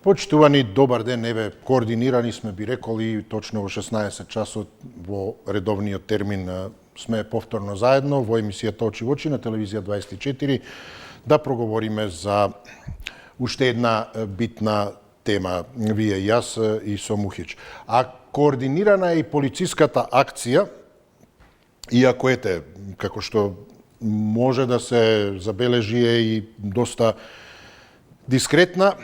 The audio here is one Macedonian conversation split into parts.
Почитувани, добар ден, еве, координирани сме, би реколи, точно во 16 часот во редовниот термин сме повторно заедно во емисијата Очи во очи на телевизија 24 да проговориме за уште една битна тема, вие и јас и со Мухич. А координирана е и полициската акција, иако ете, како што може да се забележи е и доста дискретна,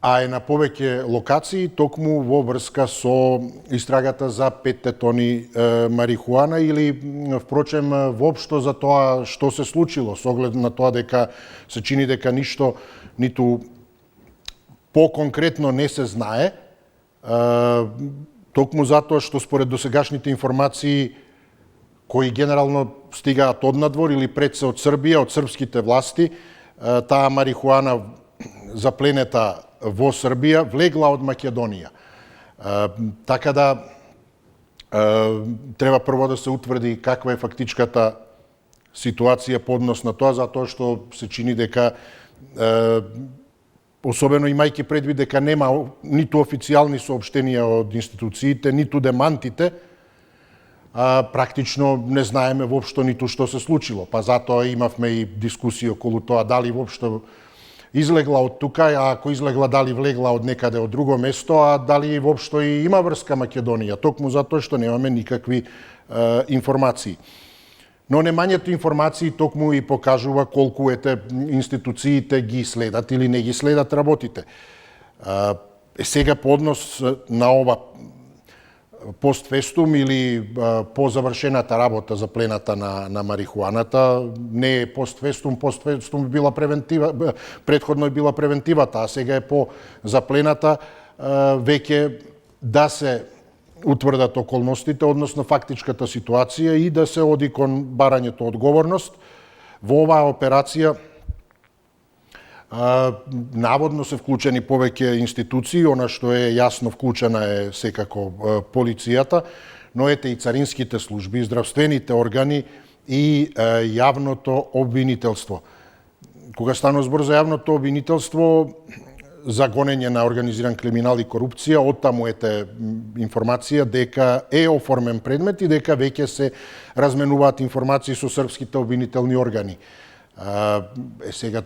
а е на повеќе локации, токму во врска со истрагата за 5 тони марихуана или, впрочем, воопшто за тоа што се случило, со оглед на тоа дека се чини дека ништо, ниту по-конкретно не се знае, токму затоа што според досегашните информации кои генерално стигаат однадвор или пред се од Србија, од српските власти, таа марихуана запленета во Србија влегла од Македонија. Така да треба прво да се утврди каква е фактичката ситуација по однос на тоа, затоа што се чини дека особено имајќи предвид дека нема ниту официјални соопштенија од институциите, ниту демантите, практично не знаеме воопшто ниту што се случило. Па затоа имавме и дискусија околу тоа дали воопшто излегла од тука, а ако излегла дали влегла од некаде од друго место, а дали воопшто и има врска Македонија, токму затоа што немаме никакви информации. Но немањето информации токму и покажува колку ете институциите ги следат или не ги следат работите. Сега по однос на ова постфестум или по завршената работа за плената на марихуаната, не е постфестум била превентива, предходно е била превентивата, а сега е по заплената веќе да се утврдат околностите, односно фактичката ситуација и да се оди кон барањето одговорност. Во оваа операција наводно се вклучени повеќе институции, она што е јасно вклучена е секако полицијата, но ете и царинските служби, здравствените органи и јавното обвинителство. Кога станува збор за јавното обвинителство, за гонење на организиран криминал и корупција, оттаму ете информација дека е оформен предмет и дека веќе се разменуваат информации со српските обвинителни органи. Сега,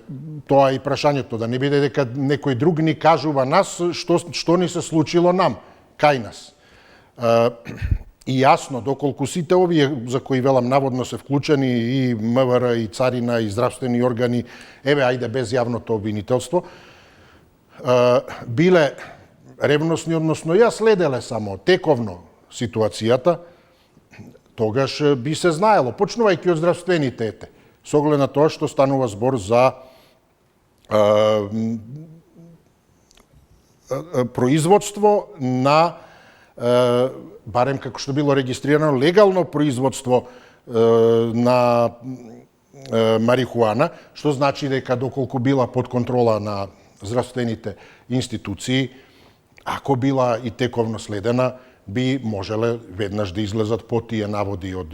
тоа е и прашањето, да не биде дека некој друг ни кажува нас што ни се случило нам, кај нас. И јасно, доколку сите овие за кои велам наводно се вклучени и МВР, и царина, и здравствени органи, еве, ајде без јавното обвинителство, биле ревностни, односно ја следеле само тековно ситуацијата, тогаш би се знаело, почнувајќи од здравствените ете, со оглед на тоа што станува збор за производство на, барем како што било регистрирано, легално производство на марихуана, што значи дека доколку била под контрола на здравствените институции, ако била и тековно следена, би можеле веднаш да излезат по тие наводи од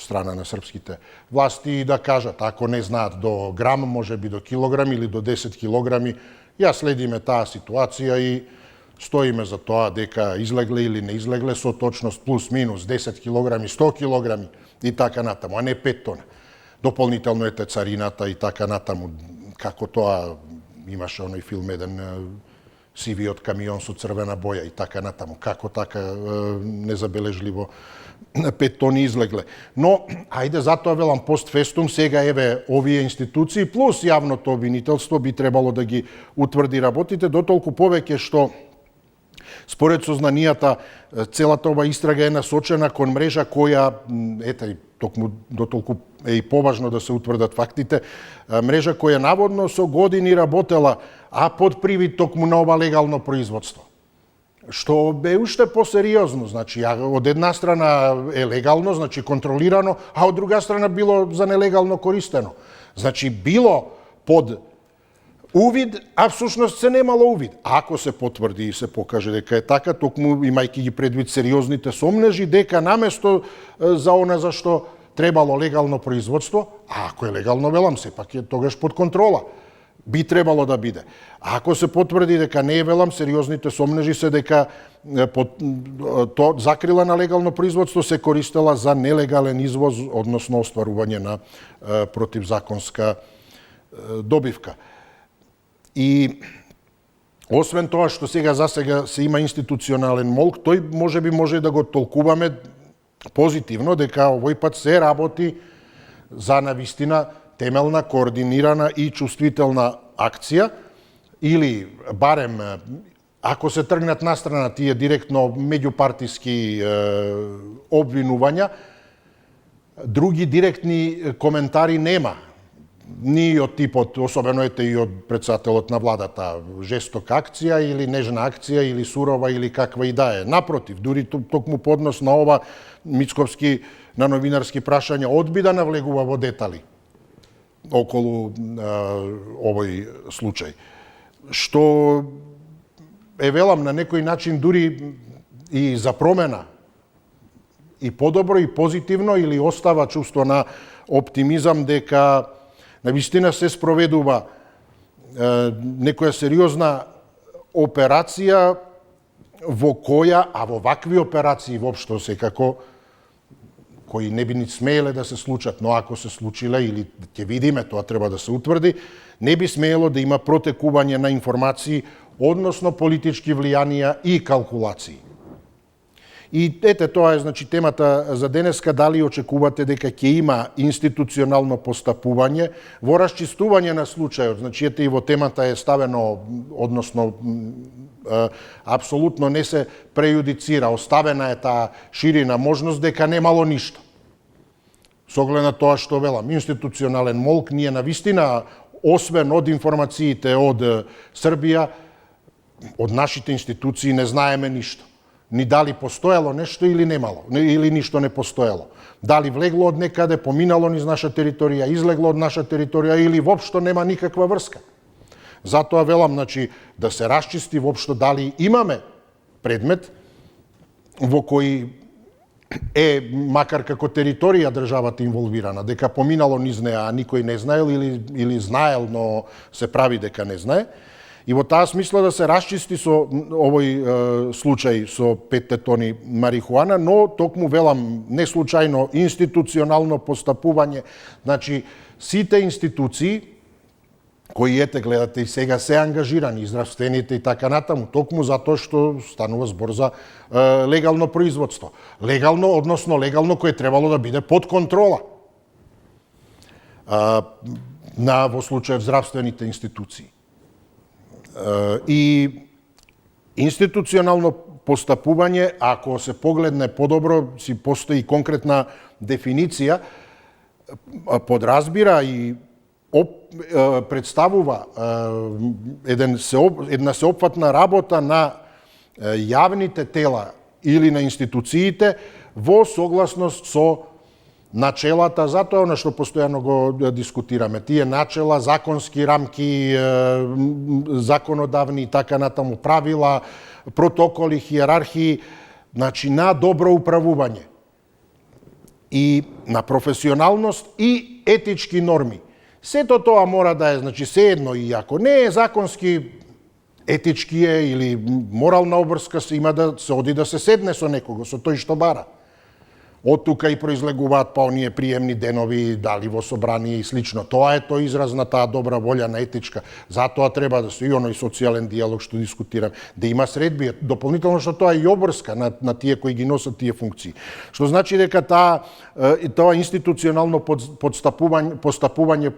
страна на српските власти и да кажат, ако не знаат до грам, може би до килограм или до 10 килограми, ја следиме таа ситуација и стоиме за тоа дека излегле или не излегле со точност плюс-минус 10 килограми, 100 килограми и така натаму, а не 5 тона. Дополнително ете царината и така натаму, како тоа имаше оној филм еден сивиот камион со црвена боја и така натаму. Како така незабележливо 5 тони излегле. Но, ајде, затоа велам постфестум, сега еве овие институции плюс јавното обвинителство би требало да ги утврди работите, дотолку повеќе што според сознанијата целата ова истрага е насочена кон мрежа која, ете, токму дотолку е и поважно да се утврдат фактите, мрежа која наводно со години работела, а под привид токму на ова легално производство. Што бе уште посериозно, значи, од една страна е легално, значи контролирано, а од друга страна било за нелегално користено. Значи, било под увид, а всушност се немало увид. Ако се потврди и се покаже дека е така, токму имајќи ги предвид сериозните сомнежи, дека наместо за она за што требало легално производство, а ако е легално, велам, сепак е тогаш под контрола. Би требало да биде. А ако се потврди дека не е, велам, сериозните сомнежи се дека закрила на легално производство се користела за нелегален извоз, односно остварување на противзаконска добивка. И освен тоа што засега се има институционален молк, тој може да го толкуваме позитивно, дека овој пат се работи за навистина темелна, координирана и чувствителна акција, или барем, ако се тргнат настрана тие директно меѓупартиски обвинувања, други директни коментари нема. Ни од типот, особено и од председателот на владата, жестока акција или нежна акција или сурова или каква и да е. Напротив, дури токму поднос на ова Мицковски на новинарски прашања одби да навлегува во детали околу овој случај. Што е, велам, на некој начин дури и за промена, и подобро и позитивно, или остава чувство на оптимизам дека навистина се спроведува некоја сериозна операција во која, а во вакви операции воопшто секако, кои не би ни смееле да се случат, но ако се случиле или ќе видиме, тоа треба да се утврди, не би смеело да има протекување на информации, односно политички влијанија и калкулации. И ете, тоа е, значи, темата за денеска. Дали очекувате дека ќе има институционално постапување во расчистување на случајот? Значи, ете, и во темата е ставено, односно, апсолутно не се прејудицира, оставена е таа ширина можност дека немало ништо. Со оглед на тоа што, велам, институционален молк, ние навистина, освен од информациите од Србија, од нашите институции не знаеме ништо. Ни дали постоело нешто или немало, или ништо не постоело. Дали влегло од некаде, поминало низ наша територија, излегло од наша територија или воопшто нема никаква врска. Затоа велам, значи, да се расчисти воопшто дали имаме предмет во кој е, макар како територија, државата инволвирана, дека поминало низ неа, а никој не знаел или знаел, но се прави дека не знае. И во таа смисла да се расчисти со овој случај со 5 тони марихуана, но токму, велам, не случајно институционално постапување. Значи, сите институции кои, ете, гледате и сега се ангажирани, здравствените и така натаму, токму затоа што станува збор за легално производство. Легално, односно легално, кое требало да биде под контрола во случај здравствените институции. И институционално постапување, ако се погледне подобро, си постои конкретна дефиниција, подразбира и представува една сеопфатна работа на јавните тела или на институциите во согласност со начелата, затоа она што постојано го дискутираме, тие начела, законски рамки, законодавни и така натаму правила, протоколи, хиерархии, значи на добро управување и на професионалност и етички норми. Сето тоа мора да е, значи, sejedno, и ако не е законски, етички е или морална обврска, има да се оди да се седне со некого, со тој што бара. Од тука и произлегуваат па оние приемни денови, дали во собрание и слично. Тоа е тој израз на таа добра волја, на етичка. Затоа треба да се и оној социјален диалог што дискутирам, да има средби, дополнително што тоа е и обврска на тие кои ги носат тие функции. Што значи дека тоа институционално постапување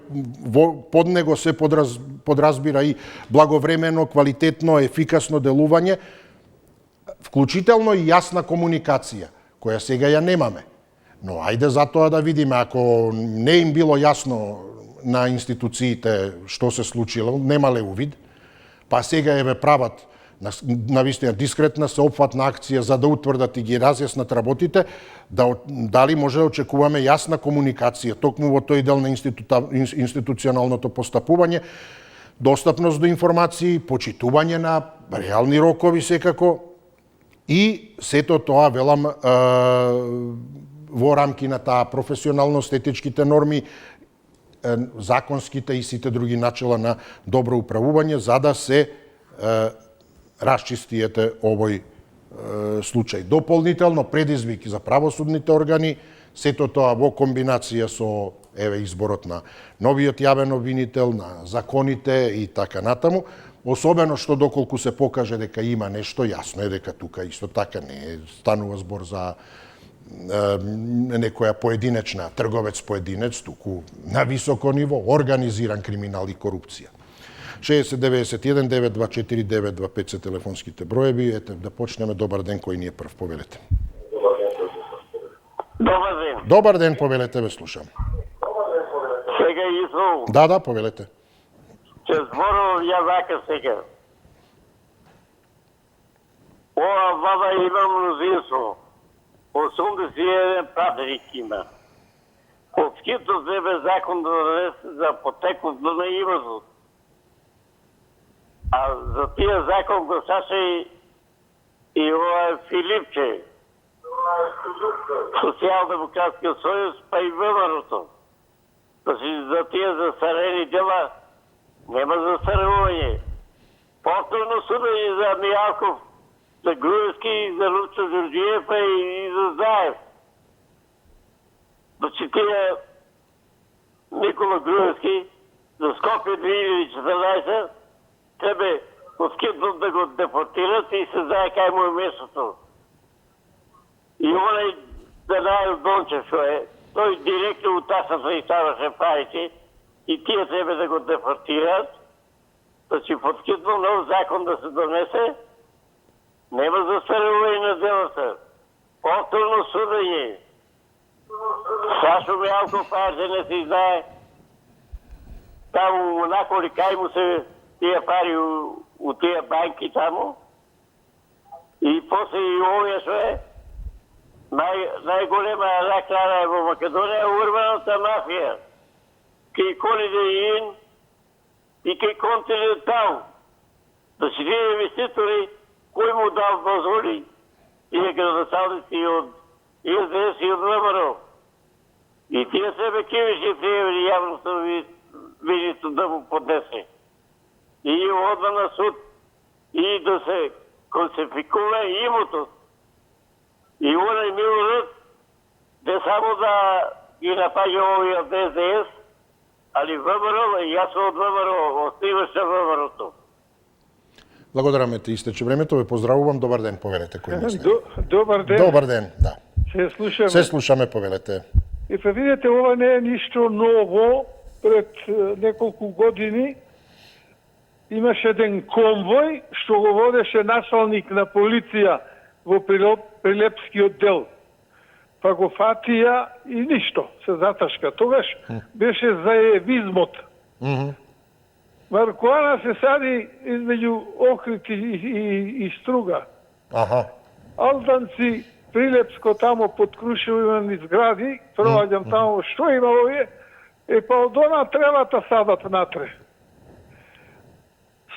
под него се подразбира и благовремено, квалитетно, ефикасно делување, вклучително и јасна комуникација, која сега ја немаме. Но ајде затоа да видиме, ако не им било јасно на институциите што се случило, немале увид, па сега еве прават навистина дискретна сеопфатна акција за да утврдат и ги разјаснат работите, дали може да очекуваме јасна комуникација токму во тој дел на институционалното постапување, достапност до информации, почитување на реални рокови секако, и сето тоа, велам, во рамки на таа професионалност, етичките норми, законските и сите други начела на добро управување, за да се расчисти овој случај. Дополнително предизвик за правосудните органи, сето тоа во комбинација со изборот на новиот јавен обвинител, на законите и така натаму, особено што доколку се покаже дека има нешто, јасно е дека тука исто така не станува збор за некоја поединечна трговец поединец, туку на високо ниво организиран криминал и корупција. 6091 924 925 се телефонските броеви. Ете, да почнеме. Добар ден, кој ни е прв, повелете. Добар ден. Добар ден, повелете, ве слушам. Сега извол. Да, повелете. Че зборувам ја вака сега. Ова влада има мнозинство. 81 пратеник има. Отскито вземе закон да донесе за потекот на имазот. А за тия закон гласаше и ова Филипче, Социјалдемократскиот сојуз, па и ВМРО-то. Значи, за тие застарени дела нема застарување. Повторно судање за Мијалков, за Груевски, за Лучо Ѓорѓиев, па и за Заев. Значи, тие Никола Груевски за Скопје 2014 тебе откиднат да го депортират и се знае кај му е местото. И онај Данаил Дончев што е, тој директно у тасната и ставаше парите и тие тебе да го депортират, значи подкидно нов закон да се донесе, нема застарување на делата. Повторно судање. Сашо Мијалков паже не си знае таму онако ли кај му се тие пари у тие банки таму. И после и овие што е најголема рак-рана е во Македонија, урбаната мафија. Кај Holiday Inn и кај Continental. Да си тие инвеститори, кој му дал дозволи, тие градоначалници од СДС и од ВМРО. И тие себе кивиши пријавили јавното видите да му поднесе. И одма на суд и да се концификува имотот. И онај Милорад, не само да ги напаѓа овие од СДС, али ВМРО, и јас од ВМРО, остиваше ВМРО-то. Благодараме ти, истече времето, ве поздравувам, добар ден, повелете, кој не сте. Добар ден. Добар ден, да. Се слушаме. Се слушаме, повелете. И па видите, ова не е ништо ново. Пред неколку години имаше еден конвој што го водеше началник на полиција во Прилепскиот дел. Па го фатија и ништо, се заташка. Тогаш беше заевизмот. Марихуана се сади измеѓу Охрид и Струга. Алданци, Прилепско тамо под Крушево има низ згради, проаѓам тамо, што има овие? Па од она тревата садат натре.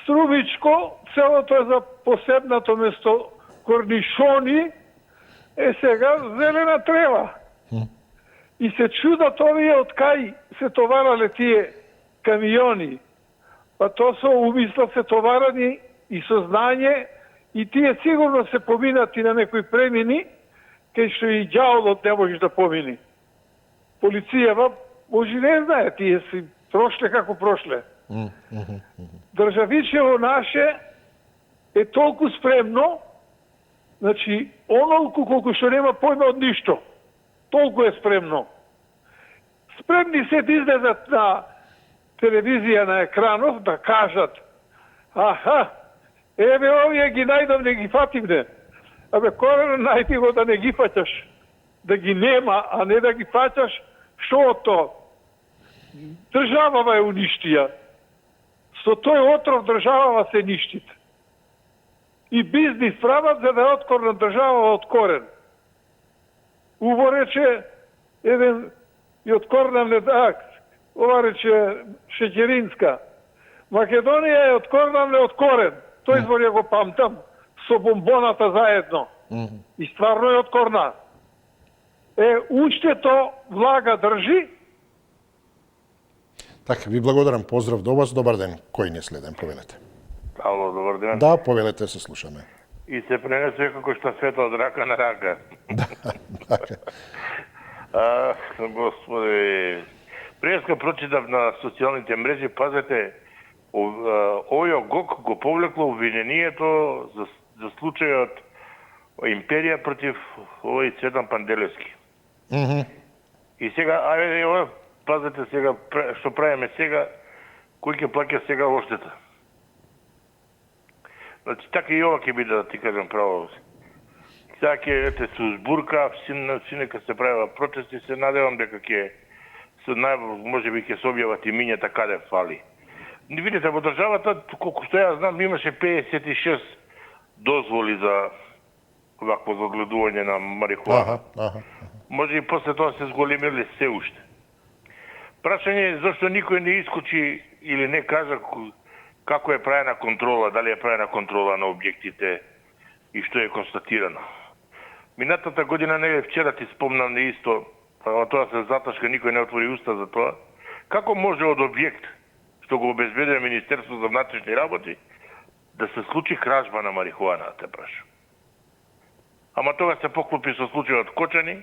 Струмичко, целото е за посебнато место корнишони, сега зелена трева. И се чудат овие од кај се товарале тие камиони. Па то со умисла се товарани и со знање, и тие сигурно се поминати на некои премини, кај што и ѓаволот не може да помини. Полицијава може не знае, тие си прошле како прошле. Државичево наше е толку спремно, значи, онолку колку што нема појма од ништо. Толку е спремно. Спремни се да излезат на телевизија, на екранов, да кажат еве овие ги најдов, не ги фативне. Абе, корено најди го да не ги фаќаш. Да ги нема, а не да ги фаќаш. Што од тоа? Државава е уништија. Со тој отров државава се ништит. И бизнис прават за да е откорна држава од корен. Уво рече еден и откорнавне ова рече Шеќеринска. Македонија е откорнавне од корен. Тој збор ја го памтам со бомбоната заедно. И стварно е откорна. Уште то влага држи. Така, ви благодарам, поздрав до вас, добар ден. Кој не следен, повелете. Ало, добар ден. Да, повелете, се слушаме. И се пренесе како штафета од рака на рака. Така. Господи, преска прочитав на социјалните мрежи, пазете, овој ГОК го повлекло обвинението за случајот империја против овој Цветан Панделевски. И сега, ајде, пазете сега, што правиме сега, кој ќе плаќа сега оштета. Значи, така и ова ќе биде, да ти кажам право. Сега ќе, ете, се узбурка, синека се правила протести, се надевам дека ќе, може би ќе се објават имињата каде фали. Видите, во државата, колку што ја знам, имаше 56 дозволи за вакво загледување на марихуана. Може и после тоа се зголемиле се уште. Прашање е зашто никој не искочи или не кажа како е правена контрола, дали е правена контрола на објектите и што е констатирано. Минатата година, не вчера ти спомнам не исто, тоа се заташка, никој не отвори уста за тоа. Како може од објект што го обезбедува Министерство за внатрешни работи да се случи кражба на марихуана, те прашам. Ама тоа се поклопи со случајот Кочани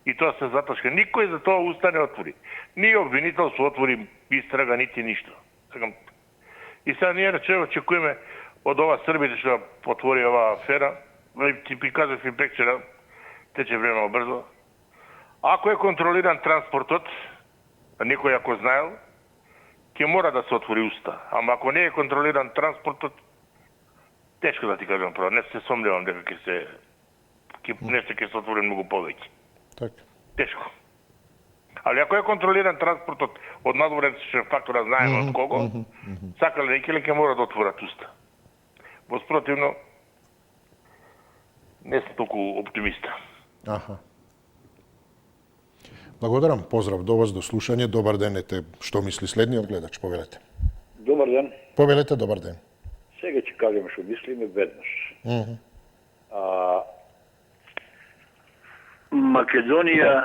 и тоа се заташка. Никој за тоа уста не отвори. Ни обвинителство отвори истрага, нити ништо. И сега ние очекуваме од ова Србите што отвори оваа афера. Ти кажав и пекчера, тече време брзо. Ако е контролиран транспортот, а некој ако знаел, ќе мора да се отвори уста. Ама ако не е контролиран транспортот, тешко да ти кажам право. Не се сомневам дека нешто ќе се отвори многу повеќе. Така. Тешко. Али ако е контролиран транспортот од надворен фактора, знаеме од кого, сакале некеле ќе мора да отворат уста. Воспротивно, не сум толку оптимиста. Аха. Благодарам, поздрав до вас, до слушање. Добар ден, ете, што мисли следниот гледач, повелете. Добар ден. Повелете, добар ден. Сега ќе кажем што мислиме веднаш. Македонија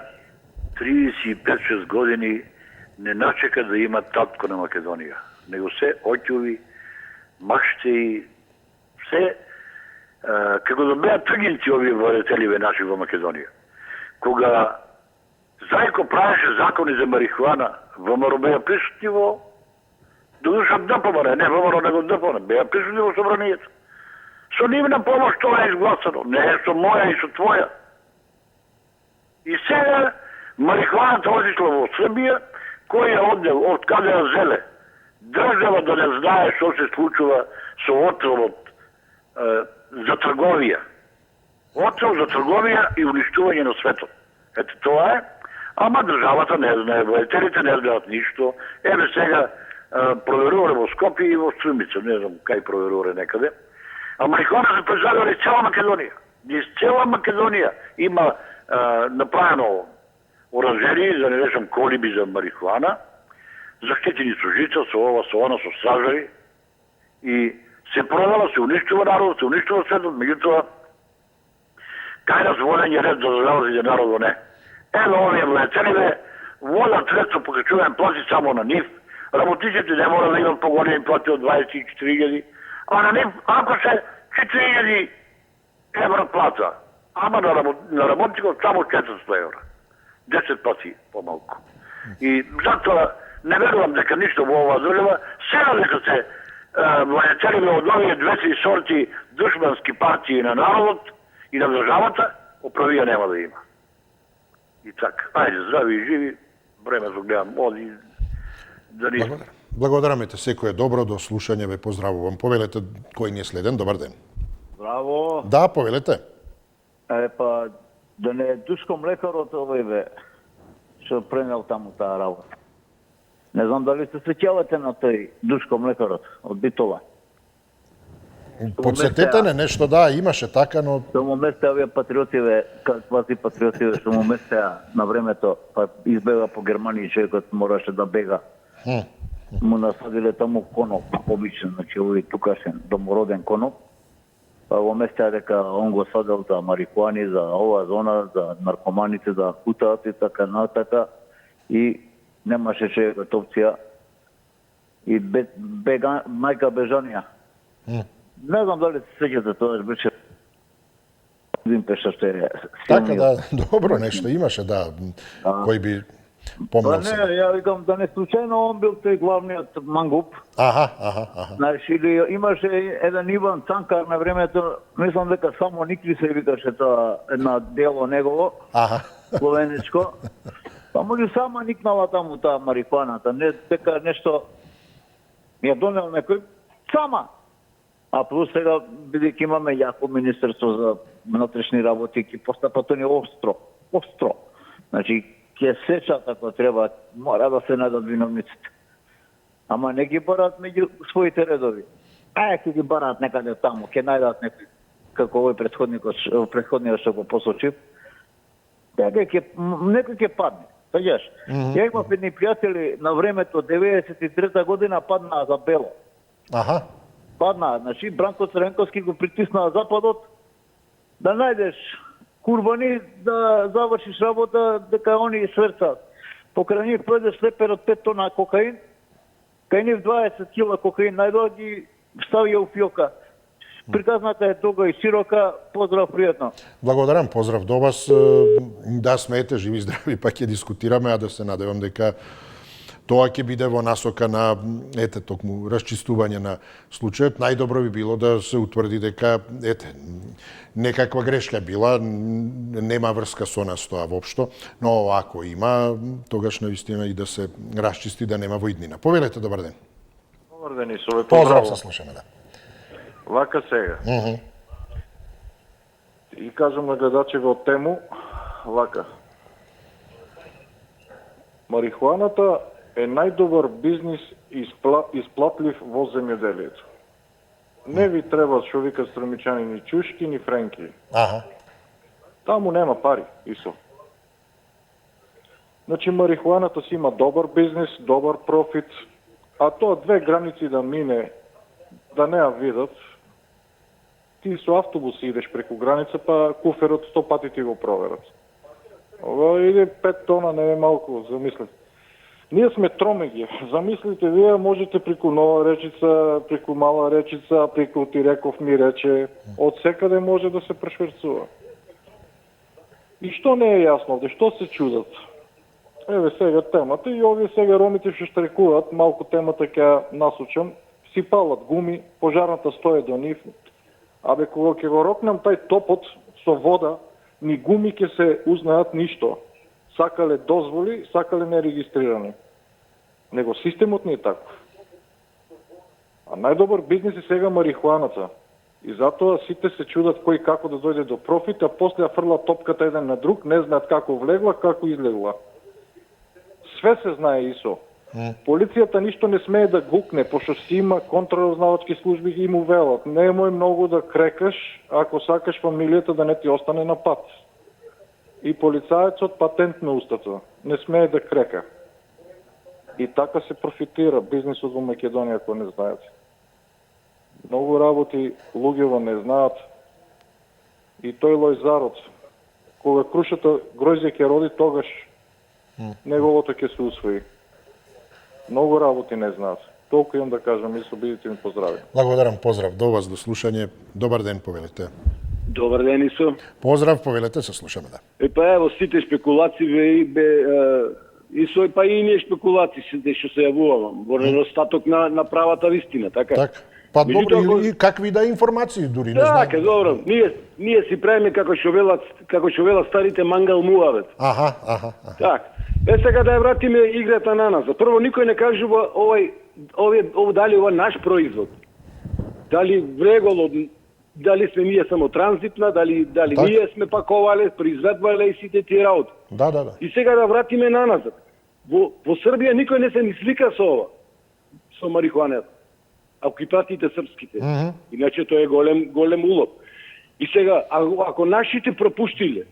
35-6 години не начека да има татко на Македонија. Него се оќуви, машти, се како да беа тргинци овие владетеливе наши во Македонија. Кога Зајко правеше закони за марихуана, ВМРО беа присутни во додуша ДПМН, не ВМРО него ДПМН, беа присутни во собранието. Со нивна помош тоа е изгласано, не е со моја и со твоја. И сега марихуаната отишла во Србија, кој ја однел, од каде ја зеле. Држава да не знае што се случува со отровот за трговија. Отров за трговија и уништување на светот. Ето тоа е. Ама државата не знае, војателите не знаат ништо. Еве сега проверувале во Скопје и во Струмица, не знам кај проверувале некаде. А марихуана се произведува цела Македонија. Низ цела Македонија има направено оранжерии, за не речам колиби за марихуана, заштитени со жица, со ова, со она, со стражари. И се продава, се уништува народ, се уништува светот, меѓутоа кај разводење ред за државата и за народот не. Ево овие владетеливе водат средство покачување плати само на нив. Работниците не мора да имат поголеми плати од 24.000, а на нив ако се 4.000 евра плата, ама на работникот само 400 евра. 10 пати помалку. И затоа не верувам дека ништо во оваа држава, сега дека се владетеливе од овие две сорти душмански партии на народот и на државата, оправија нема да има. И така, ајде, здрави и живи, време за гледам, оди, да ни... Благодараме те, секој е добро, до слушање, ве поздравувам. Повелете, кој ни е следен, добар ден. Браво. Да, повелете. Па, да не е Душко млекарот овој бе, што пренел таму таа работа. Не знам дали се сеќавате на тој Душко млекарот од Битола. Подсетете не нешто, да, имаше така, но... Што му месте овие патриотиве, квази патриотиве, што му месте на времето, па избега по Германија и човекот мораше да бега. Му насадиле таму коноп, обичен, значи овој тукашен, домороден коноп. Па го месте дека он го садел за марихуани, за ова зона, за наркоманите, да кутаат и така натака. И немаше човекот опција и мајка Бежанија. Не знам дали се сеќате, тоа беше един пешаштерија. Така да, добро нешто имаше, да, кој би Па помнал не, се. ја викам да не случајно он бил тој главниот мангуп. Аха. Знаеш, или имаше еден Иван Цанкар на времето, мислам дека само Никли се викаше тоа една дело негово, Аха. словеничко. Па може сама никнала таму таа марихуаната, не дека нешто ја донел некој сама. А плюс сега, бидејќи имаме јако Министерство за внатрешни работи, ќе постапа тоа не остро. Значи, ќе сечат ако треба, мора да се најдат виновниците. Ама не ги барат меѓу своите редови. Ќе ги барат некаде таму, ќе најдат некој, како овој претходниот што го посочив. Некој ќе падне. Сеќаш? Ја имав едни пријатели на времето 93 година паднаа за бело. Аха. Паднаа, значи Бранко Црвенковски го притиснаа Западот да најдеш курбани, да завршиш работа, дека они сверцаат. Покрај нив пројде слепер од 5 тона кокаин, кај нив 20 кила кокаин најдоа ги ставија у фиока. Приказната е долга и широка, поздрав пријатно. Благодарам, поздрав до вас. Да смеете, живи здрави, па ќе дискутираме, а да се надевам дека тоа ќе биде во насока на токму расчистување на случајот. Најдобро би било да се утврди дека некаква грешка била, нема врска со нас тоа воопшто, но ако има, тогаш навистина и да се расчисти да нема воиднина. Повелете, добар ден. Добар ден, Исо, Поздрав, се слушаме, да. Вака сега. И кажам на гледачеве од тему, вака. Марихуаната е најдобар бизнис исплатлив во земјоделието. Не ви треба што вика стромичани ни чушки, ни френки. Аха. Таму нема пари, Исо. Значи, марихуаната си има добар бизнис, добар профит, а тоа две граници да мине, да не ја видат, ти со автобус идеш преку граница, па куферот 100 пати ти го проверат. Ова иде 5 тона, не е малку, замислете. Ние сме тромеги. Замислите, вие можете преку Нова Речица, преку Мала Речица, преку Тиреков ми рече, од секаде може да се прешверцува. И што не е јасно овде, што се чудат? Еве сега темата и овие сега ромите што штрекуваат, малку темата ќе насочам, си палат гуми, пожарната стои до нив. Абе, кога ќе го рокнам тај топот со вода, ни гуми ќе се узнаат ништо. Сакале дозволи, сакале нерегистрирани. Него системот не е таков. А најдобар бизнис е сега марихуаната. И затоа сите се чудат кој како да дојде до профит, а после ја фрла топката еден на друг, не знаат како влегла, како излегла. Све се знае, Исо. Полицијата ништо не смее да гукне, пошто си има контраразузнавачки служби и му велат. Немој многу да крекаш, ако сакаш фамилијата да не ти остане на пат. И полицаецот патент на устата. Не смее да крека. И така се профитира бизнисот во Македонија, ако не знаете. Многу работи луѓево не знаат. И тој Лојзарот, кога крушата гроздје ќе роди, тогаш неговото ќе се усвои. Многу работи не знаат. Толку имам да кажам, Исо, бидете ми поздрави. Благодарам, поздрав до вас, до слушање. Добар ден, повелете. Добар ден, Исо. Поздрав, повелете, се слушаме, да. Па ево, сите спекулации Исо, па и ние спекулации што се јавувам, во недостаток на правата вистина, така? Така. Па добро, и какви да информации дури, не знам. Така, добро. Ние си правиме како што велат старите мангал муавет. Аха. Так. Сега да ја вратиме играта на нас. Прво, никој не кажува дали ова наш производ. Дали вреголо, дали сме ние само транзитна, дали ние сме паковале, произведвале и сите тие работи. Да. И сега да вратиме на назад. Во Србија никој не се ни слика со ова, со марихуаната. Ако ги пратите српските. Иначе тоа е голем улов. И сега, ако нашите пропуштиле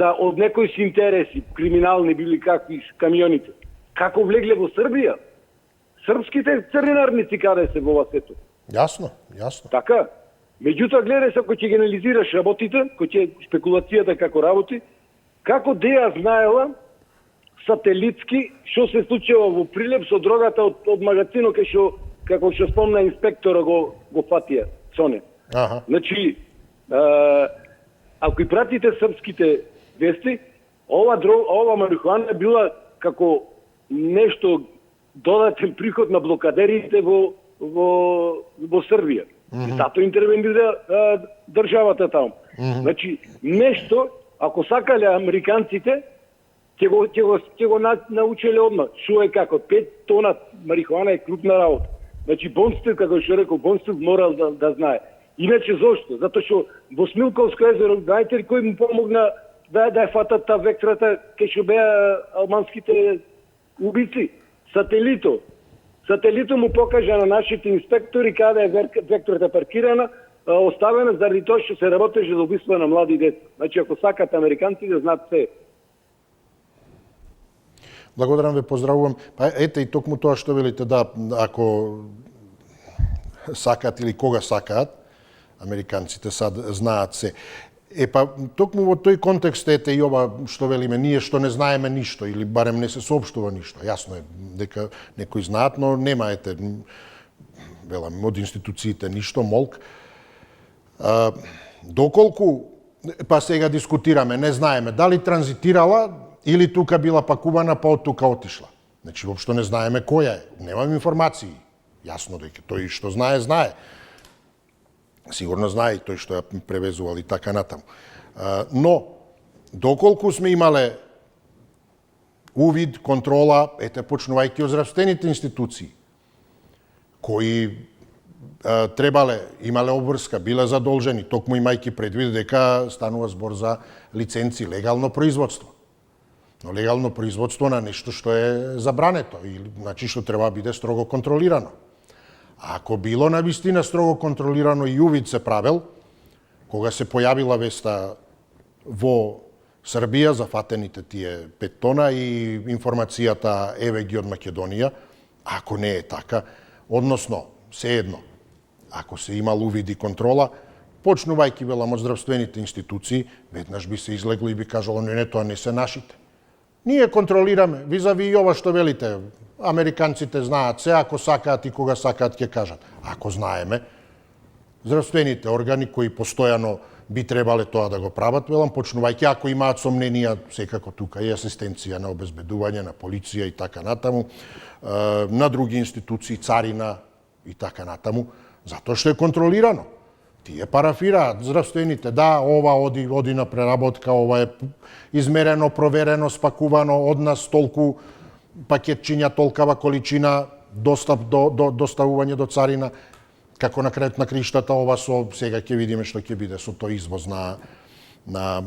од некои си интереси, криминални били какви камионите, како влегле во Србија? Српските црнинарници каде се во сето? Јасно. Така. Меѓутоа, гледај се, ако ќе генерализираш работите, ако ќе спекулацијата како работи, како Деја знаела сателитски што се случува во Прилеп со дрогата од магазинот како што спомна инспектора го фатија Цоне. Аха. Значи, ако и пратите српските вести, ова марихуана била како нешто додатен приход на блокадерите во Србија. Затоа интервенира државата таму. Значи, нешто, ако сакале американците, ќе го научеле одма. Шо е како 5 тона марихуана е крупна работа. Значи, Бонстил, како што рекол, Бонстил морал да знае. Иначе зошто? Затоа што во Смилковско езеро, знаете ли кој му помогна да ја фатат та вектрата кај што беа алманските убици? Сателито. Сателито му покажа на нашите инспектори каде е вектората паркирана, оставена заради тоа што се работеше за убиство на млади деца. Значи, ако сакат американци да знаат се. Благодарам ве, поздравувам. Па ете и токму тоа што велите, да, ако сакаат или кога сакаат, американците сад знаат се. Па токму во тој контекст ете и ова што велиме, ние што не знаеме ништо или барем не се соопштува ништо. Јасно е дека некои знаат, но нема ете велам од институциите ништо, молк. Доколку па сега дискутираме, не знаеме дали транзитирала или тука била пакувана па од тука отишла. Значи воопшто не знаеме која е. Немам информации. Јасно дека тој што знае, знае. Сигурно знае и тој што ја превезувал и така натаму. Но, доколку сме имале увид, контрола, ете, почнувајќи од здравствените институции, кои требале, имале обврска, биле задолжени, токму имајќи предвид дека станува збор за лиценци, легално производство. Но легално производство на нешто што е забрането, или значи што треба биде строго контролирано. Ако било на вистина строго контролирано и увид се правел, кога се појавила веста во Србија за фатените тие 5 тона и информацијата еве ги од Македонија, ако не е така, односно, сеедно, ако се имал увид и контрола, почнувајќи велам од здравствените институции, веднаш би се излегло и би кажало, не, тоа не се нашите. Ние контролираме, визави и ова што велите, американците знаат се, ако сакаат и кога сакаат ќе кажат. Ако знаеме, здравствените органи кои постојано би требале тоа да го прават, велам, почнувајќи, ако имаат сомненија, секако тука и асистенција на обезбедување, на полиција и така натаму, на други институции, царина и така натаму, затоа што е контролирано. Тие парафираат здравствените, да, ова оди на преработка, ова е измерено, проверено, спакувано, од нас толку пакетчиња, толкава количина, достап до доставување до царина, како на крајот на криштата, ова со, сега ќе видиме што ќе биде со тој извоз на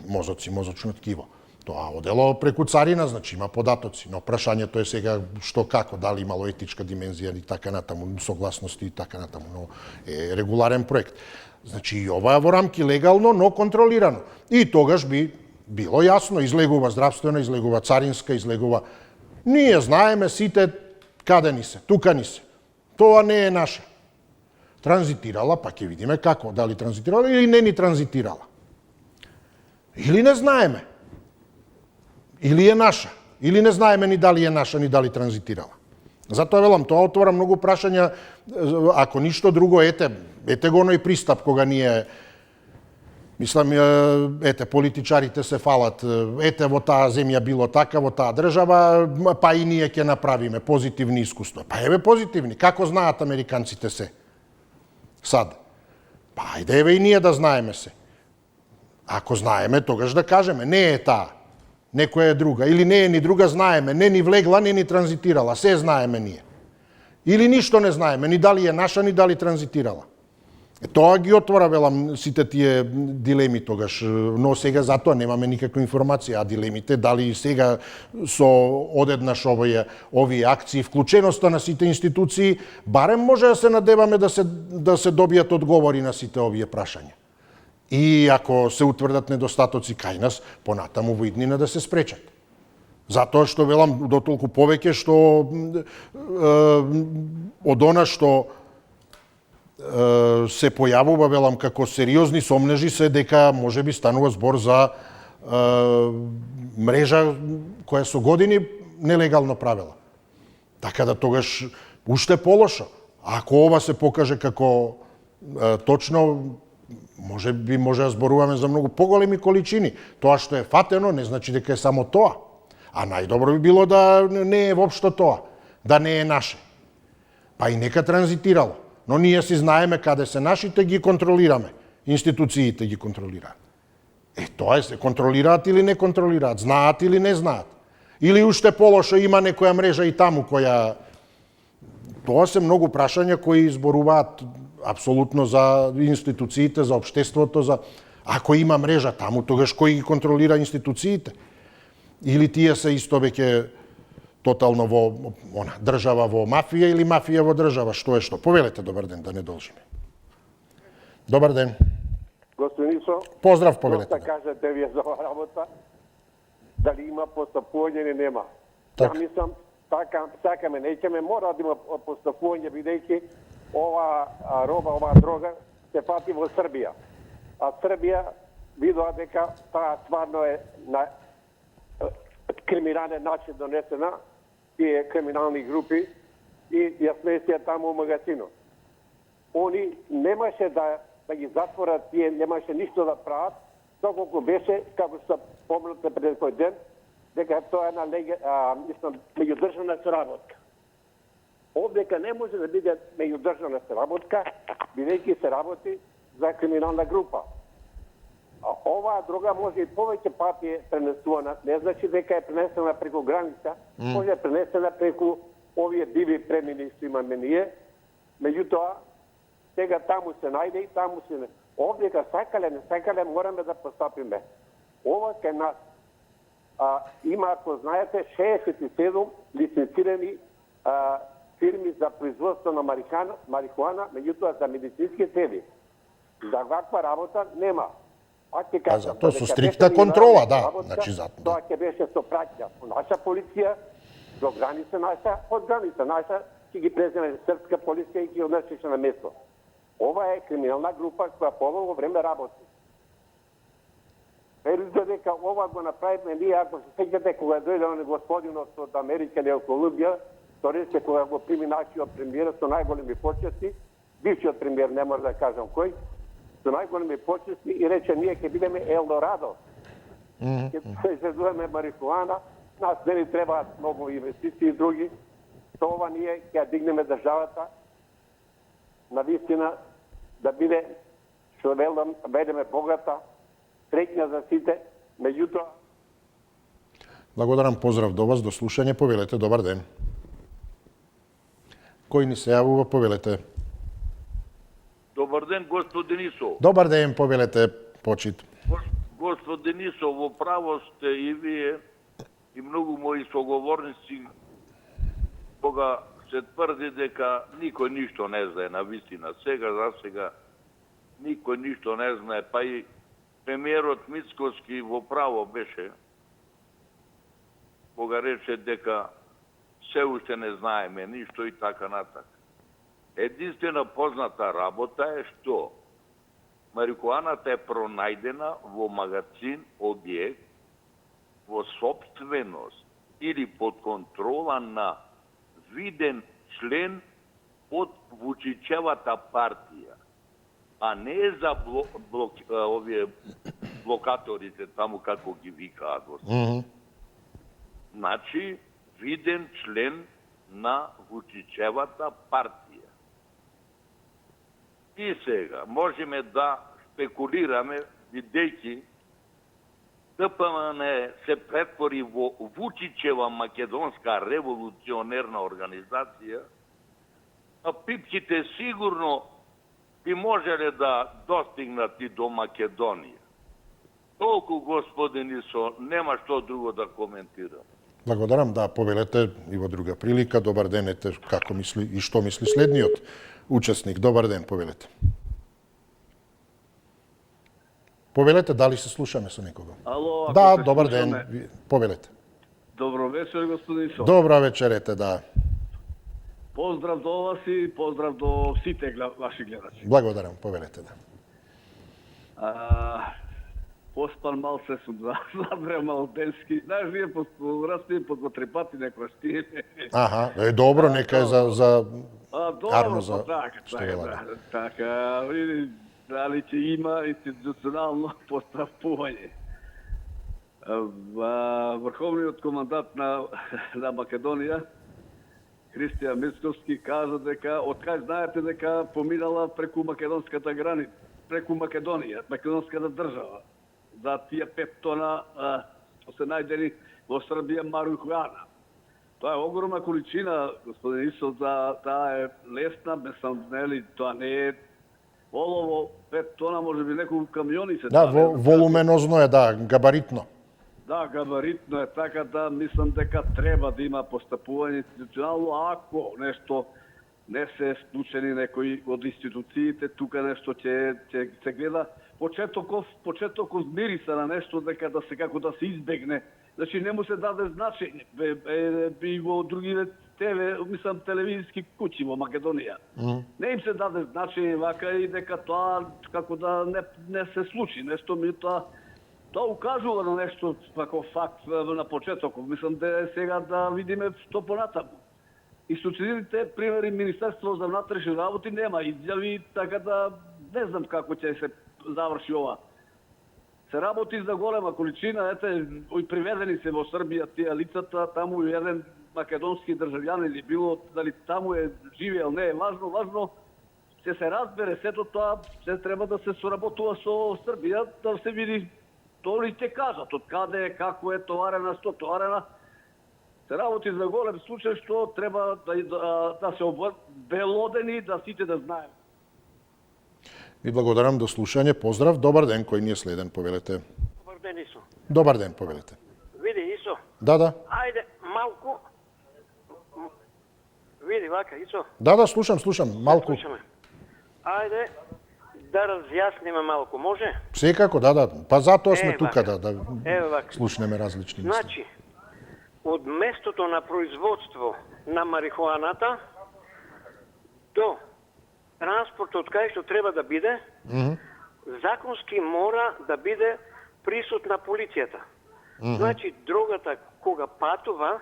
мозоци, мозочно ткиво. Тоа одело преку царина, значи има податоци, но прашањето е сега што како, дали имало етичка димензија и така натаму, согласности и така натаму, но е регуларен проект. Значи и ова е во рамки легално, но контролирано. И тогаш би било јасно, излегува здравствена, излегува царинска, излегува. Ние знаеме сите каде ни се, тука ни се. Тоа не е наше. Транзитирала, па ќе видиме како, дали транзитирала или не ни транзитирала. Или не знаеме. Или е наша, или не знаеме ни дали е наша, ни дали транзитирала. Затоа велам, тоа отвора многу прашања, ако ништо друго, ете го оној пристап кога ние, мислам, ете, политичарите се фалат, ете во таа земја било така, во таа држава, па и ние ќе направиме позитивни искуства. Па еве позитивни, како знаат американците се? Сад. Па ајде еве и ние да знаеме се. Ако знаеме, тогаш да кажеме, не е таа. Некоја е друга, или не е ни друга, знаеме, не ни влегла, не ни транзитирала, се знаеме ние. Или ништо не знаеме, ни дали е наша, ни дали транзитирала. Тоа ги отвора, велам, сите тие дилеми тогаш, но сега затоа немаме никаква информација, а дилемите, дали сега со одеднаш овие акции, вклученоста на сите институции, барем може да се надеваме да се добијат одговори на сите овие прашања. И ако се утврдат недостатоци кај нас, понатаму во иднина да се спречат. Затоа што, велам, дотолку повеќе што од она што се појавува, велам, како сериозни сомнежи се дека може би станува збор за мрежа која со години нелегално правила. Така да тогаш уште полошо. Ако ова се покаже како точно, може да зборуваме за многу поголеми количини. Тоа што е фатено не значи дека е само тоа. А најдобро би било да не е воопшто тоа, да не е наше. Па и нека транзитирало. Но ние си знаеме каде се нашите, ги контролираме. Институциите ги контролираат. Тоа се контролираат или не контролираат, знаат или не знаат. Или уште полошо има некоја мрежа и таму која... Тоа се многу прашања кои изборуваат апсолутно за институциите, за општеството, за... Ако има мрежа таму, тогаш кој ги контролира институциите? Или тие се исто веќе тотално во држава во мафија или мафија во држава? Што е што? Повелете, добар ден, да не должиме. Добар ден. Господин Исо, поздрав, повелете. Доста кажете вие за ова работа, дали има постапување или нема. Так. Ја мислам, сакаме, неќеме, мора да има постапување, бидејќи ова роба, ова дрога се пати во Србија. А Србија видува дека таа стварно е на криминален начин донесена, тие криминални групи, и ја сместија таму у магазинот. Они немаше да ги затворат, тие немаше ништо да прават, доколку беше, како што помнате пред кој ден, дека тоа е на меѓудржавна соработка. Овдека не може да биде меѓудржавна соработка, бидејќи се работи за криминална група. А оваа друга може и повеќе пати е пренесувана, не значи дека е пренесена преку граница, може е пренесена преку овие диви премини што имаме ние, меѓутоа, сега таму се најде и таму се не. Овдека сакале, не сакале, мораме да постапиме. Ова кај нас има, ако знаете, 67 лиценцирани фирми за производство на марихуана, меѓутоа за медицински цели. За ваква работа нема. Тоа со стриктна контрола, да. Значи, тоа ќе беше со праќа по наша полиција, до граница наша, од граница наша, ќе ги преземе српска полиција и ги однесеше на место. Ова е криминална група која по ово време работи. Верувате дека ова го направиме ние, ако се сеќате кога дојде господинот од Америка или од Колумбија, тоа рече кога го прими нашиот премиер со најголеми почести, бившиот премиер, не може да кажам кој, со најголеми почести и рече ние ќе бидеме Елдорадо. Ќе произведуваме марихуана, нас не ни требаат многу инвестиции и други. Со ова ние ќе дигнеме државата на вистина да биде што ведеме богата, среќна за сите, меѓутоа... Благодарам, поздрав до вас, до слушање, повелете, добар ден. Кој ни се јавува, повелете. Добар ден, господин Исо. Добар ден, повелете, почит. Господин Исо, во право сте и вие, и многу мои соговорници, кога се тврди дека никој ништо не знае на вистина. Сега, за сега, никој ништо не знае, па и премиерот Мицкоски во право беше, кога рече дека се уште не знаеме ништо и така натака. Единствена позната работа е што марихуаната е пронајдена во магазин, објект, во собственост или под контрола на виден член од Вучичевата партија, а не за овие блокаторите таму како ги викаат. Значи, виден член на Вучичевата партија. И сега, можеме да спекулираме, бидејќи ДПМН се претвори во Вучичева македонска револуционерна организација, а пипките сигурно би можеле да достигнат и до Македонија. Толку, господин Исо, нема што друго да коментирам. Благодарам, да, повелете и во друга прилика. Добар ден, ете како мисли и што мисли следниот учесник. Добар ден, повелете. Повелете, дали се слушаме со некого? Ало, ако да, се добар слушаме. ден, повелете. Добро вечер, господин Исо. Добра вечерете, да. Поздрав до вас и поздрав до сите ваши гледачи. Благодарам, повелете, да. поспан малце сум задремал денски. Знаеш, ние распием по 2-3 пати некоја стине. Аха, добро, нека е за Добро, за така, така, види, дали ќе има институционално постапување. Врховниот командант на Македонија, Христијан Мицковски, кажа дека откај знаете дека поминала преку македонската граница, преку Македонија, македонската држава, за тие 5 тона што се најдени во Србија марихуана. Тоа е огромна количина, господин Исо, за таа е лесна, мислам, нели, тоа не е олово, 5 тона, може би неколку камиони се. Да, волуменозно е, да, габаритно. Да, габаритно е, така да мислам дека треба да има постапување институционално, ако нешто не се склучени некои од институциите, тука нешто ќе се гледа почетоков мириса на нешто дека да се како да се избегне. Значи не му се даде значење и во другите мислам телевизиски куќи во Македонија. Не им се даде значење вака и дека тоа како да не се случи нешто, ми тоа укажува на нешто како факт на почетоков. Мислам да сега да видиме што понатаму. И случаите примери Министерство за внатрешни работи нема изјави, така да не знам како ќе се заврши ова. Се работи за голема количина, ете, приведени се во Србија тие лицата, таму еден македонски државјанин или било, дали таму е живеел, не е важно, важно се разбере сето тоа, се треба да се соработува со Србија, да се види, тоа ли ќе кажат, од каде, како е товарена, што товарена. Се работи за голем случај што треба да се белодени, да сите да знаем. Ви благодарам до слушање. Поздрав. Добар ден, кој ни е следен, повелете. Добар ден, Исо. Добар ден, повелете. Види, Исо. Да. Ајде, малку. Види, вака, Исо. Да, слушам, малку. Слушаме. Ајде, да разјасниме малку, може? Секако, да. Па затоа сме тука, да слушнеме различни мисли. Значи, од местото на производство на марихуаната до транспортот кај што треба да биде, законски мора да биде присутна полицијата. Значи, дрогата кога патува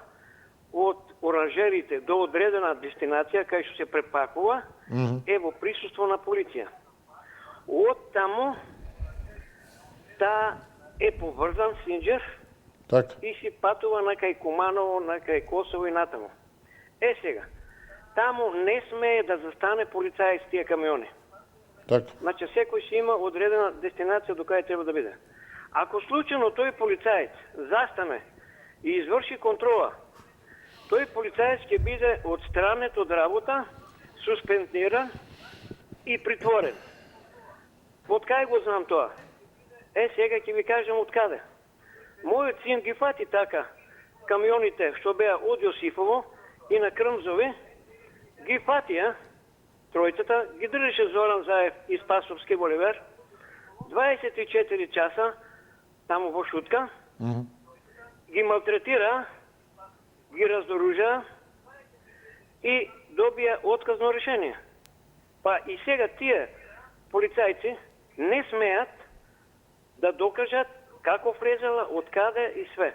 од оранжерите до одредена дестинација кај што се препакува, е во присуство на полиција. Од таму е поврзан синџер и си патува на кај Куманово, на кај Косово и натаму. Сега, таму не смее да застане полицаец тие камиони. Значи, секој си има одредена дестинација до кај треба да биде. Ако случајно тој полицаец застане и изврши контрола, тој полицаец ќе биде отстранет од работа, суспендиран и притворен. Од кај го знам тоа? Сега ќе ви кажем од каде. Мојот син ги фати така камионите што беа од Јосифово и на Крмзови, ги фатија, тројцата, ги држеше Зоран Заев и Спасовски Боливер, 24 часа, таму во Шутка, ги малтретира, ги раздоружа и добија отказно решение. Па и сега тие полицајци не смеат да докажат како влезела, од каде и све.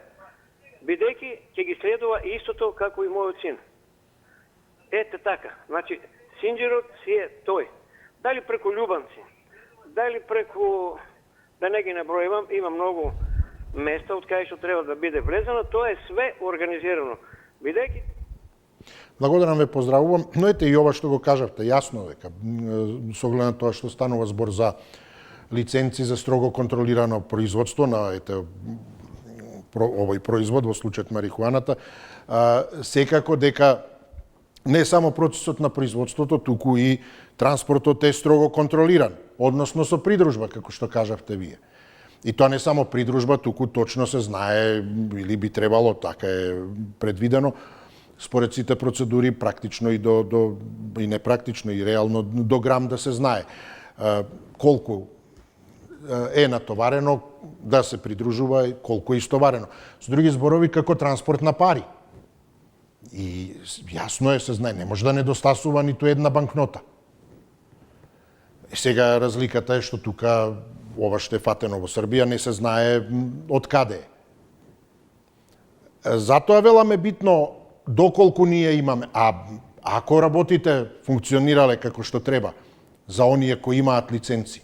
Бидејќи ќе ги следува истото како и мојот син. Ете така, значи, синџерот си е тој. Дали преку љубанци, дали преку, да не ги набројувам, има многу места од кај што треба да биде влезено, тоа е све организирано. Бидејќи Благодарам ве, поздравувам. Но ете и ова што го кажавте, јасно дека со оглед на тоа што станува збор за лиценци за строго контролирано производство на овој производ во случајот марихуаната, секако дека не само процесот на производството, туку и транспортот е строго контролиран, односно со придружба, како што кажавте вие. И тоа не само придружба, туку точно се знае, или би требало, така е предвидено, според сите процедури, практично и и непрактично, и реално до грам да се знае колку е натоварено да се придружува, колку е истоварено. Со други зборови, како транспорт на пари. И јасно е, се знае, не може да недостасува ниту една банкнота. Сега разликата е што тука ова што е фатено во Србија не се знае од каде е. Затоа веламе битно доколку ние имаме, а ако работите функционирале како што треба за оние кои имаат лиценци,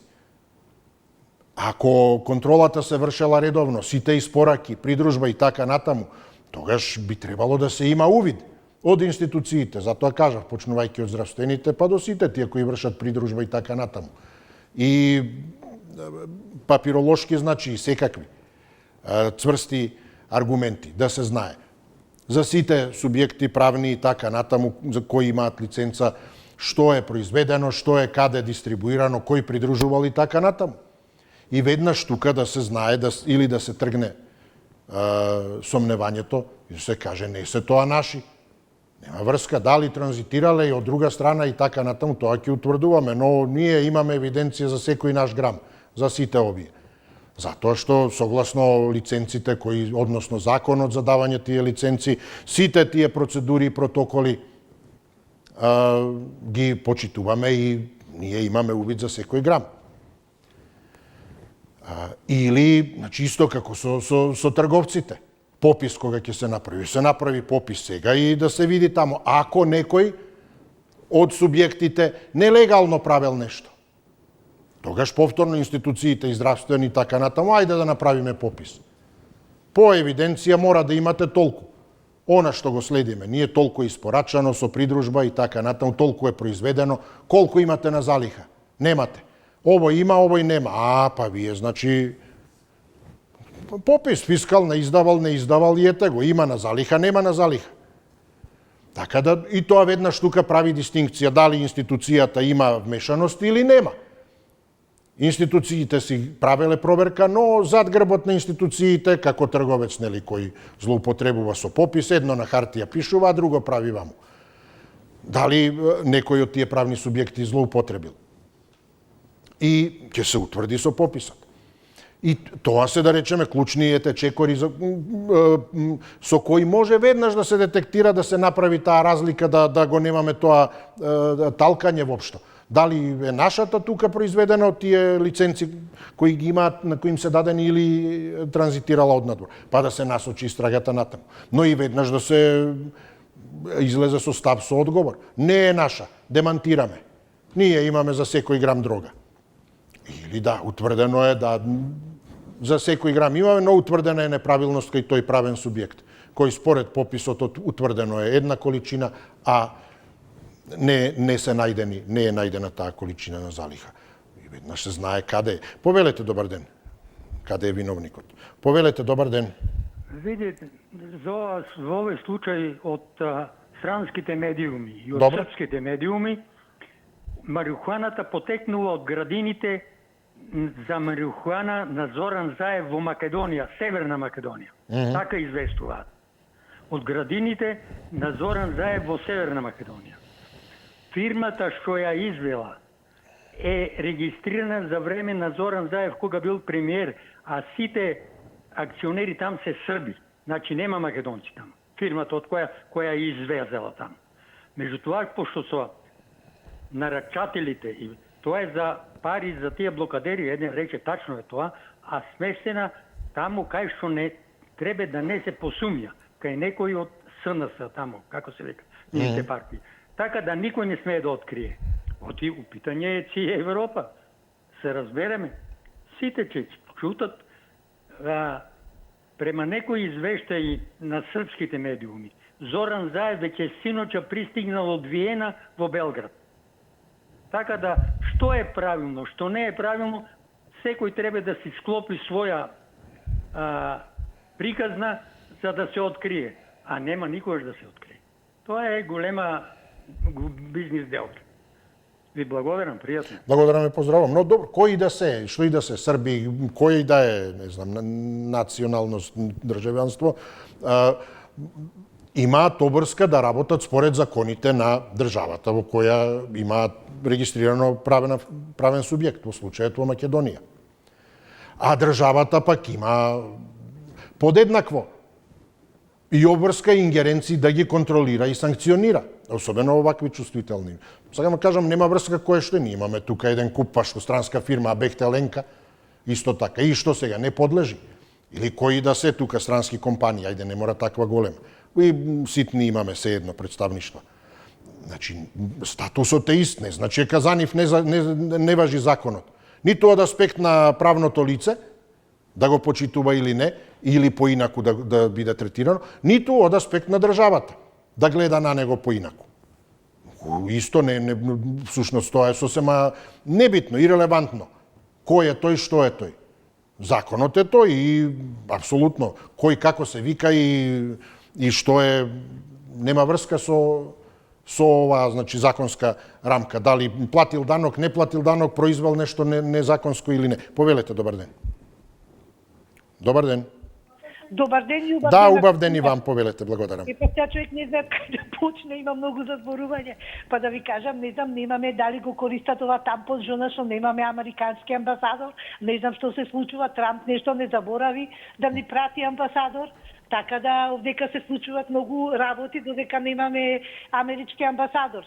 ако контролата се вршела редовно, сите испораки, придружба и така натаму, тогаш би требало да се има увид од институциите. Затоа кажав, почнувајќи од здравствените, па до сите тие кои вршат придружба и така натаму. И папиролошки, значи, и секакви цврсти аргументи, да се знае. За сите субјекти правни и така натаму, за кои имаат лиценца, што е произведено, што е каде дистрибуирано, кој придружувал и така натаму. И веднаш тука да се знае или да се тргне сомневањето и да се каже не се тоа наши. Нема врска, дали транзитирале и од друга страна и така натаму, тоа ќе утврдуваме, но ние имаме евиденција за секој наш грам, за сите овие. Затоа што, согласно лиценците, односно законот за давање тие лиценци, сите тие процедури и протоколи ги почитуваме и ние имаме увид за секој грам. Или, значи, исто како со трговците. Попис кога ќе се направи попис сега и да се види тамо. Ако некој од субјектите нелегално правел нешто, тогаш повторно институциите и здравствени така натаму, ајде да направиме попис. По евиденција мора да имате толку. Она што го следиме, ние толку е испорачано со придружба и така натаму, толку е произведено, колку имате на залиха? Немате. Овој има, овој нема. Па вие, значи, попис, фискал не издавал и ете го. Има на залиха, нема на залиха. Така да и тоа веднаш тука прави дистинкција дали институцијата има вмешаност или нема. Институциите си правеле проверка, но зад грбот на институциите, како трговец, нели, кој злоупотребува со попис, едно на хартија пишува, а друго прави ваму. Дали некој од тие правни субјекти злоупотребил? И ќе се утврди со пописот. И тоа се, да речеме, клучниите чекори со кои може веднаш да се детектира, да се направи таа разлика, да го немаме тоа талкање воопшто. Дали е нашата тука произведена од тие лиценци кои ги имаат, на кои им се дадени или транзитирала од надвор. Па да се насочи истрагата натаму. Но и веднаш да се излезе со став, со одговор. Не е наша, демантираме. Ние имаме за секој грам дрога. Или да, утврдено е да за секој грам имаме, но утврдена е неправилност кај тој правен субјект, кој според пописот утврдено е една количина, а не е најдена таа количина на залиха. И веднаш се знае каде е. Повелете добар ден. Каде е виновникот? Повелете добар ден. Видите, за овој случај од странските медиуми и од српските медиуми, марихуаната потекнува од градините за марихуана на Зоран Заев во Македонија, Северна Македонија. Така известуваат. Од градините на Зоран Заев во Северна Македонија. Фирмата што ја извела е регистрирана за време на Зоран Заев кога бил премиер, а сите акционери там се срби. Значи нема македонци там. Фирмата од која извезела там. Меѓутоа, пошто со нарачателите, и тоа е за пари за тие блокадери, еден рече тачно е тоа, а сместена таму кај што не треба да не се посумја, кај некој од СНС таму, како се века, нивните партии. Така да никој не смее да открие. Оти у питање е ција Европа. Се разбереме. Сите ќе чутат према некои извештаи на српските медиуми. Зоран Заев веќе синоча пристигнал од Виена во Белград. Така да, што е правилно, што не е правилно, секој треба да си склопи своја приказна за да се открие. А нема никогаш да се открие. Тоа е голема бизнис делка. Ви благодарам, пријатно. Благодарам и поздравам. Но добро, кој да се, што и да се, Срби, кој да е, не знам, националност, државјанство, имаат обврска да работат според законите на државата во која имаат регистрирано правен субјект, во случајот во Македонија. А државата пак има подеднакво и обврска и ингеренции да ги контролира и санкционира, особено овакви чувствителни. Сега ма кажам, нема врска која што ние имаме тука еден куп, па што странска фирма Бехтеленка, Исто така. И што сега, не подлежи? Или кои да се тука странски компании, ајде не мора таква голема. И ситни имаме се едно представништва. Значи, статусот е ист, не значи дека за нив не важи законот. Ниту од аспект на правното лице, да го почитува или не, или поинаку да биде третирано, ниту од аспект на државата, да гледа на него поинаку. Исто, всушност тоа е сосема небитно, ирелевантно. Кој е тој, што е тој? Законот е тој и апсолутно кој како се вика и што е, нема врска со оваа, значи, законска рамка. Дали платил данок, не платил данок, произвел нешто незаконско или не. Повелете, добар ден. Добар ден. Добар ден и убав ден. Да, убав ден и вам, повелете, благодарам. Па сега човек не знае кај да почне, има многу за зборување. Па да ви кажам, не знам, немаме дали го користат ова тампон жона, што немаме американски амбасадор, не знам што се случува, Трамп нешто не заборави да ни прати амбасадор. Така да овдека се случуваат многу работи додека немаме амерички амбасадор.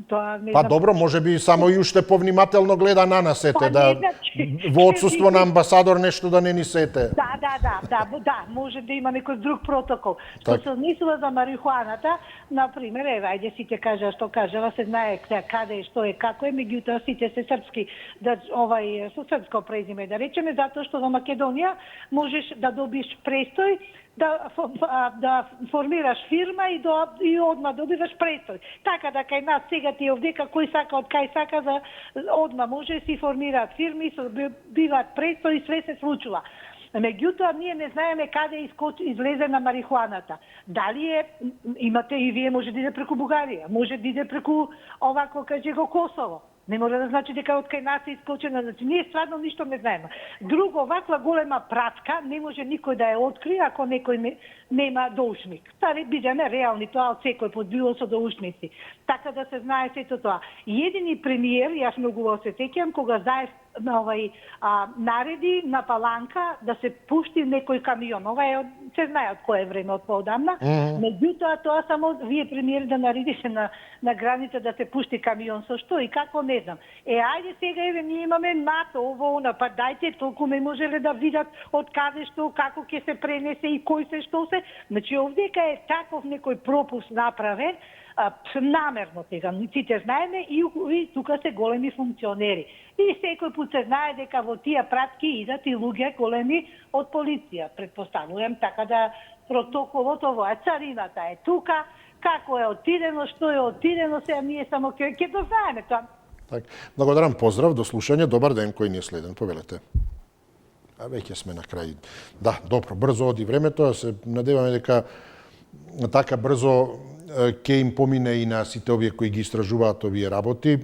Тоа не Па добро, можеби само и уште повнимателно гледа на нас ете, да во отсуство на амбасадор нешто да не ни сете. Да, може да има некој друг протокол. Што се однесува за марихуаната, например, ајде сите кажа што кажава, се знае каде е, што е, како е, меѓутоа сите се српски, со српско презиме да речеме, затоа што во Македонија можеш да добиш престој, да формираш фирма и одма добиваш престој. Така да кај нас сега ти овдека кој сака од кај сака за одма може да си формираат фирми, биваат престој и све се случува. Меѓутоа, ние не знаеме каде излезе на марихуаната. Дали е, имате и вие, може да иде преку Бугарија, може да иде преку овако, каже го Косово. Не може да значи дека од кај нас е искочена, значи ние стварно ништо не знаеме. Друго, оваква голема пратка не може никој да ја открие ако некој нема доушник. Стари, бидеме реални, тоа од секој подбило со доушници. Така да се знае сето тоа. Едини премиер, јас многу се сеќавам, кога Заев нареди на Паланка да се пушти некој камион. Ова е се знае од кое време, од поодамна. Меѓутоа тоа само вие премиери да наредите на граница да се пушти камион. Со што и како не знам. Ајде сега ние имаме НАТО, ово она, па дајте, толку не можеле да видат од каде што, како ќе се пренесе и кој се што се. Значи овдека е таков некој пропуск направен, намерно сега, сите знаеме и тука се големи функционери. И секој пат се знае дека во тие пратки идат и луѓе големи од полиција, предпоставувам, така да протоколот ово е, царината е тука, како е отидено, што е отидено, сега ние само ќе го знаеме тоа. Так, благодарам, поздрав, до слушање, добар ден, кој ни е следен, повелете. А веќе сме на крај. Да, добро, брзо оди времето, се надеваме дека така брзо ќе им помине и на сите овие кои ги истражуваат овие работи,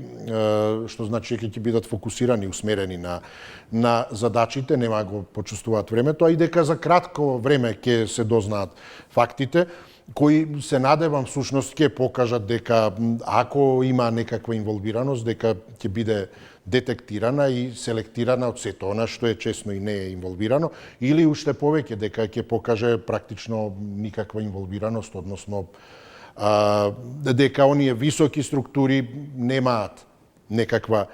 што значи дека ќе бидат фокусирани, усмерени на задачите, нема го почувствуваат времето, а и дека за кратко време ќе се дознаат фактите, кои се надевам всушност ќе покажат дека ако има некаква инволвираност, дека ќе биде детектирана и селектирана од сето она што е честно и не е инволвирано, или уште повеќе дека ќе покаже практично никаква инволвираност, односно дека оние високи структури немаат некаква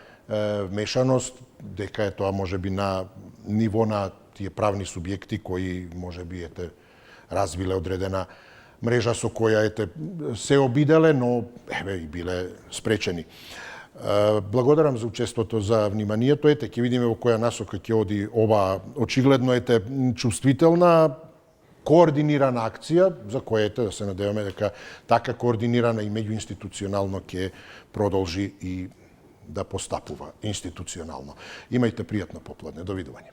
вмешаност, дека е тоа можеби на ниво на тие правни субјекти кои можеби развиле одредена мрежа со која се обиделе, но и биле спречени. Благодарам за учеството, за вниманието. Ќе видиме во која насока ќе оди ова очигледно чувствителна, координирана акција, за која да се надеваме дека така координирана и меѓуинституционално ќе продолжи и да постапува институционално. Имајте пријатно попладне. Довидување.